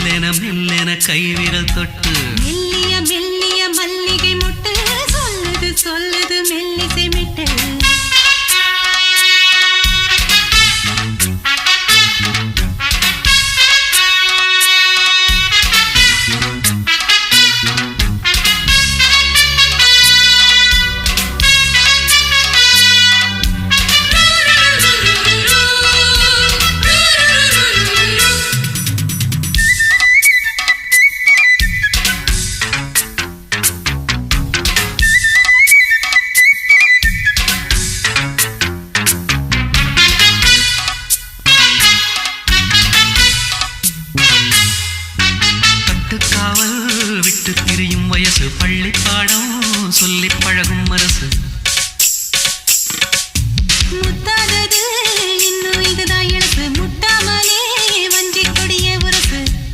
மெல்லென மெல்லென கைவிரல் தொட்டு மெல்லிய மெல்லிய மல்லிகை முட்டு சொல்லுது சொல்லுது மெல்லிசை மிட்டு காவல் விட்டு திரியும் வயசு பள்ளி பாடம் சொல்லி பழகும் அரசு